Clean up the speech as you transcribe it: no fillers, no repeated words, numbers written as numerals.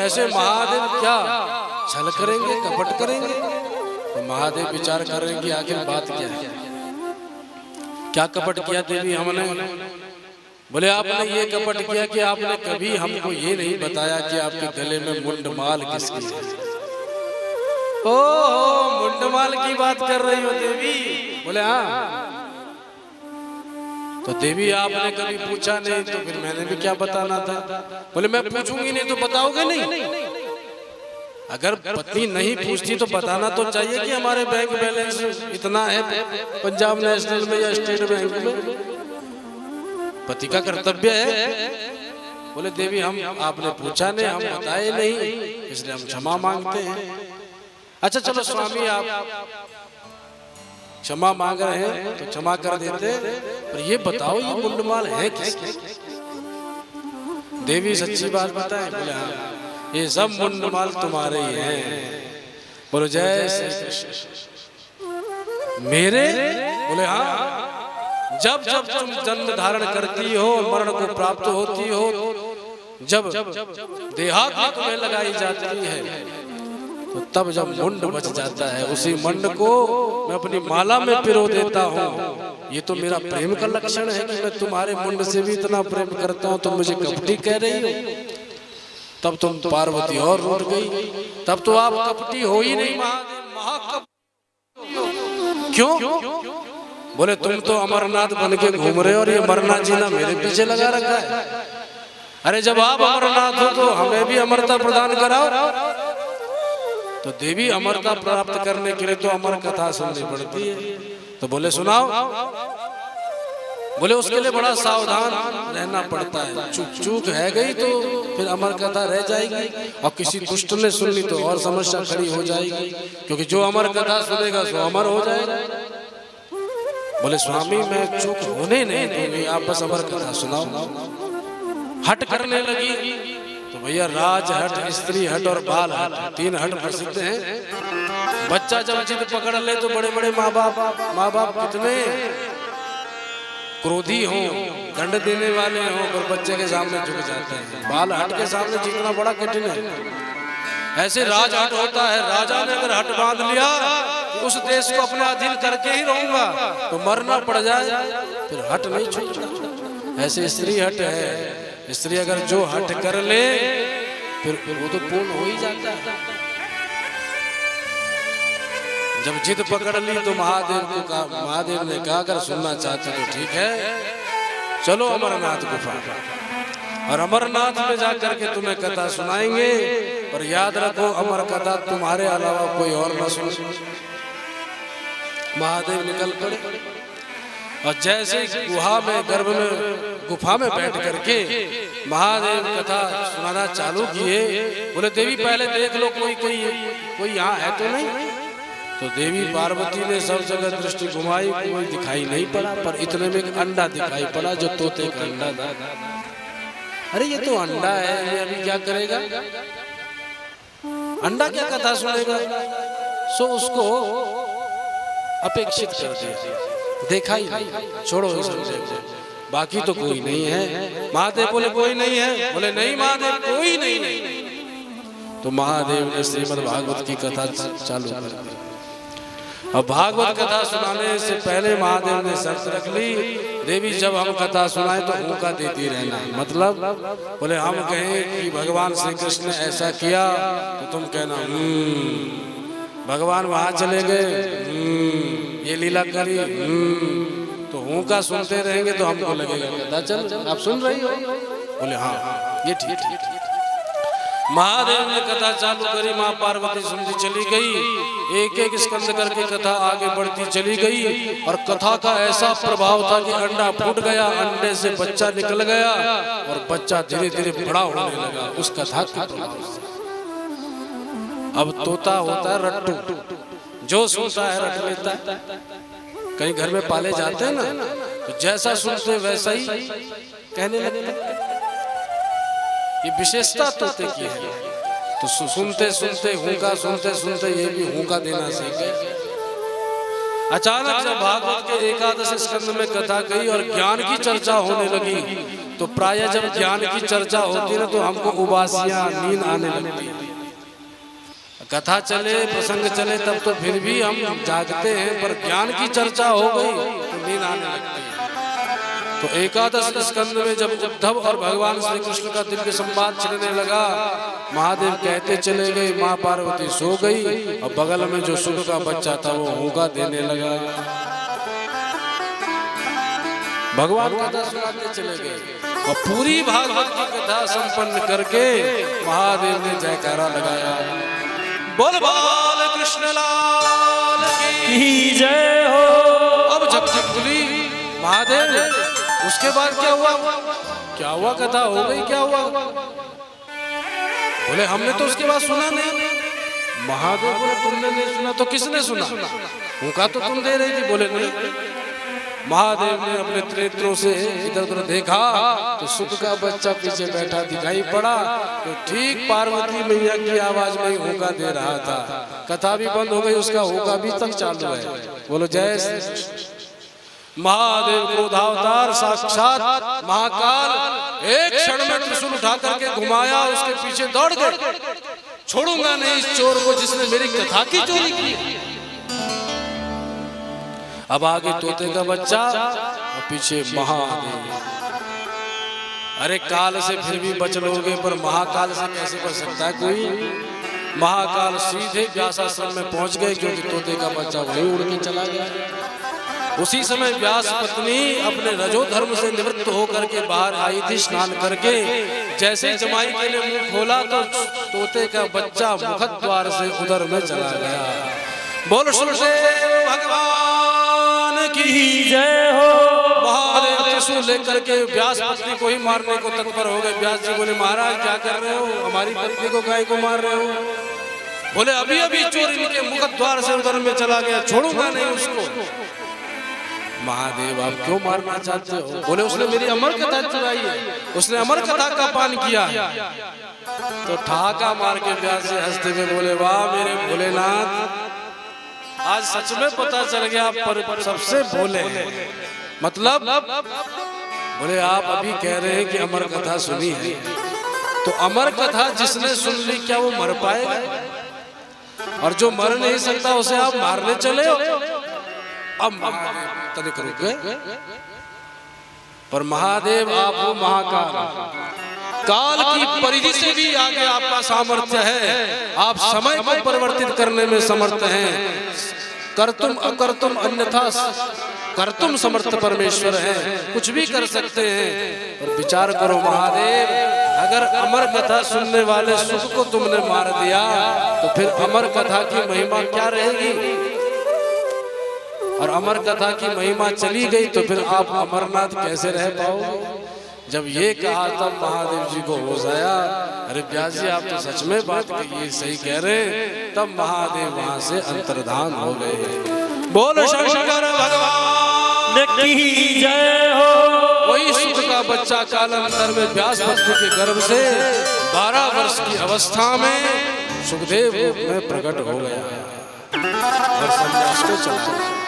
ऐसे महादेव क्या छल करेंगे, कपट करेंगे? तो महादेव विचार कर रहे हैं कि आखिर बात क्या है, क्या कपट किया देवी हमने? बोले आपने ये कपट किया कि आपने कभी हमको ये नहीं बताया कि आपके गले में मुंडमाल किसकी है। ओ मुंडमाल की बात कर रही हो देवी? बोले हाँ। तो देवी आपने कभी पूछा नहीं, तो फिर मैंने भी क्या बताना था? बोले मैं पूछूंगी नहीं तो बताओगे नहीं? अगर पत्नी नहीं पूछती तो बताना तो चाहिए कि हमारे बैंक बैलेंस इतना है पंजाब नेशनल में या स्टेट बैंक में। पति का कर्तव्य है। बोले देवी हम आपने पूछा नहीं, हम बताए नहीं, इसलिए हम क्षमा मांगते हैं। अच्छा चलो स्वामी आप क्षमा मांग रहे हैं तो क्षमा कर देते, पर ये बताओ ये मुंडमाल है किसकी? देवी सच्ची बात बताएं? बोले हाँ ये सब मुंडमाल तुम्हारे ही हैं। बोलो जय श्री कृष्ण। मेरे? बोले हाँ। जब जब तुम जन्म धारण करती हो, मरण को प्राप्त होती हो, जब देहात में तुम्हें लगाई जाती है, तो तब जब मुंड बच जाता है उसी मुंड को मैं अपनी माला में पिरो देता हूँ। ये तो मेरा प्रेम का लक्षण है कि मैं तुम्हारे मुंड से भी इतना प्रेम करता हूँ, तुम मुझे कपटी कह रही हो? तब तुम पार्वती और रूठ गई। तब तो आप कपटी हो ही नहीं, महाकपटी हो। क्यों? बोले तुम तो अमरनाथ बन के घूम रहे हो और ये मरना जीना मेरे पीछे लगा रखा है। अरे जब आप अमरनाथ हो तो हमें भी अमरता प्रदान कराओ। तो देवी अमरता प्राप्त करने के लिए तो अमर कथा सुननी पड़ती है। तो बोले सुनाओ। बोले उसके लिए बड़ा सावधान रहना पड़ता है। चूक है गई तो फिर अमर कथा रह जाएगी, और किसी दुष्ट ने सुन ली तो और समस्या खड़ी हो जाएगी, क्योंकि जो अमर कथा सुनेगा सो अमर हो जाएगा। बोले स्वामी मैं चूक होने नहीं दूंगी, आप बस अमर कथा सुनाओ। हट करने लगी तो भैया राज हट, स्त्री हट और बाल हट, तीन हट प्रसिद्ध हैं। बच्चा जब जिद पकड़ ले तो बड़े बड़े माँ बाप कितने क्रोधी हो, दंड देने वाले हो, पर बच्चे के सामने झुक जाते हैं। बाल हट के सामने जीतना बड़ा कठिन है। ऐसे राज हट होता है। राजा ने अगर हट बांध लिया कि उस देश को अपने अधीन करके ही रहूंगा, तो मरना पड़ जाए, फिर हट नहीं छूटता। ऐसे स्त्री हट है। स्त्री अगर जो हट कर ले फिर वो तो पूर्ण हो ही जाता है। जब जिद पकड़ ली तो महादेव ने कहा अगर सुनना चाहते तो ठीक है, चलो अमरनाथ गुफा, और अमरनाथ में जाकर के तुम्हें कथा सुनाएंगे, पर याद रखो अमर कथा तुम्हारे अलावा कोई और न सुन। महादेव निकल पड़े और जैसे गुहा में गर्भ में गुफा में बैठ करके महादेव कथा सुनाना चालू किए। बोले देवी पहले देख लो कोई यहाँ है तो नहीं। तो देवी पार्वती ने सब जगह दृष्टि घुमाई, कोई दिखाई नहीं पड़ा, पर इतने में एक अंडा दिखाई पड़ा जो तोते का अंडा था। अरे ये तो अंडा है, ये अभी क्या करेगा? अंडा क्या कथा सुनेगा? सो उसको अपेक्षित कर दिया, देखा ही नहीं, छोड़ो समझे, बाकी तो कोई नहीं है। महादेव बोले कोई नहीं है? बोले नहीं महादेव कोई नहीं। तो महादेव ने श्रीमद् भागवत की कथा चालू कर दी। अब भागवत कथा सुनाने से पहले महादेव ने शर्त रख ली, देवी जब हम कथा सुनाए तो हुक्का देती रहना। मतलब बोले हम कहें कि भगवान श्री कृष्ण ने ऐसा किया तो तुम कहना भगवान वहां चले गए, ये लीला करी, तो हुक्का सुनते रहेंगे तो हमको लगेगा कथा चल आप सुन रही हो। बोले हाँ ये ठीक। महादेव ने कथा चालू करी, माँ पार्वती सुनती चली गई, एक एक स्कंद करके कथा आगे बढ़ती चली गई, और कथा का ऐसा प्रभाव था कि अंडा फूट गया, अंडे से बच्चा निकल गया, और बच्चा धीरे धीरे बड़ा होने लगा उस कथा के प्रभाव से। अब तोता होता है रट्टू, जो सुनता है रट लेता है। कहीं घर में पाले जाते हैं ना, तो जैसा सुनते वैसा ही कहने लगते। ये विशेषता तोते की है। तो सुनते सुनते हुक्का, सुनते सुनते ये भी हुक्का देना सीख गए। अचानक जब भागवत के 11 स्कंद में कथा गई और ज्ञान की चर्चा होने लगी, तो प्राय जब ज्ञान की चर्चा होती है ना तो हमको उबासियां नींद आने लगती है। कथा चले प्रसंग चले तब तो फिर भी हम जागते हैं, पर ज्ञान की चर्चा हो गई तो नींद आने लगती है। तो एकादश स्कंद में जब उद्धव और भगवान श्री कृष्ण का दिव्य संवाद चलने लगा, महादेव कहते चले गए, माँ पार्वती सो गई और बगल में जो सुख का बच्चा था वो होगा देने लगा। भगवान कथा सुनाते चले गए और पूरी भागवत की कथा संपन्न करके महादेव ने जयकारा लगाया, बोल बाल कृष्ण लाल की जय हो। अब जब जब खुली महादेव, उसके बाद क्या हुआ? क्या हुआ? कथा हो गई, क्या हुआ? बोले हमने तो उसके बाद सुना नहीं। महादेव बोले तुमने नहीं सुना तो किसने सुना? उनका तो तुम दे रही थी। बोले नहीं। महादेव ने अपने नेत्रों से इधर उधर देखा तो सुख का बच्चा पीछे बैठा दिखाई पड़ा, तो ठीक पार्वती मैया की आवाज में होगा दे रहा था। कथा भी बंद हो गई, उसका होगा भी तक चालू है। बोलो जय। महादेव क्रोधावतार साक्षात महाकाल एक क्षण में त्रिशूल उठा करके घुमाया, उसके पीछे दौड़ गए। छोड़ूंगा नहीं इस चोर को जिसने मेरी कथा की चोरी की। अब आगे तोते का बच्चा और पीछे महादेव। अरे काल से फिर भी बच लोगे, पर महाकाल से कैसे बच सकता है कोई? महाकाल सीधे व्यासाश्रम में पहुंच गए, क्योंकि तोते का बच्चा वहीं उड़ के चला गया। उसी समय व्यास पत्नी अपने रजो धर्म से निवृत्त होकर के बाहर आई थी स्नान करके। जैसे जमाई के लिए मुंह खोला तो तोते का बच्चा मुखद्वार से उधर में चला गया। बोल सुरदेव भगवान की जय हो। महादेव त्रिशूल लेकर के व्यास पत्नी को ही मारने को तत्पर हो गए। व्यास जी बोले महाराज क्या कर रहे हो? हमारी पत्नी को गाय को मार रहे हो? बोले अभी अभी चोर इनके मुखद्वार से उधर में चला गया, छोड़ूंगा नहीं उसको। महादेव आप क्यों मारना चाहते हो? बोले उसने मेरी अमर कथा चुराई है, उसने अमर कथा का पान किया है। तो ठहाका मार के व्यास जी हंसते हुए बोले वाह मेरे भोलेनाथ, आज सच में पता चल गया पर सबसे भोले हैं। मतलब बोले आप अभी कह रहे हैं कि अमर कथा सुनी है, तो अमर कथा जिसने सुन ली क्या वो मर पाएगा? और जो मर नहीं सकता उसे आप मारने चले हो। अब महादेव तनिक रुक गए, पर महादेव आप हो महाकाल, काल की परिधि से भी आगे आपका सामर्थ्य है। आप समय को परिवर्तित करने में समर्थ हैं। कर्तुम अकर्तुम अन्यथा कर्तुम समर्थ परमेश्वर हैं, कुछ भी कर सकते हैं। और विचार करो महादेव, अगर अमर कथा सुनने वाले सुख को तुमने मार दिया तो फिर अमर कथा की महिमा क्या रहेगी? और अमर कथा की महिमा चली गई तो फिर आप अमरनाथ कैसे रह पाओगे? जब ये कहा तब महादेव जी को होश आया, अरे व्यास जी आप तो सच में बात कही, सही कह रहे हैं। तब महादेव वहां से अंतर्धान हो गए। बोलो शंकर भगवान की जय हो। वही सुख का बच्चा कालांतर में व्यास पत्नी के गर्भ से 12 वर्ष की अवस्था में सुखदेव में प्रकट हो गया और संन्यास को चला गया।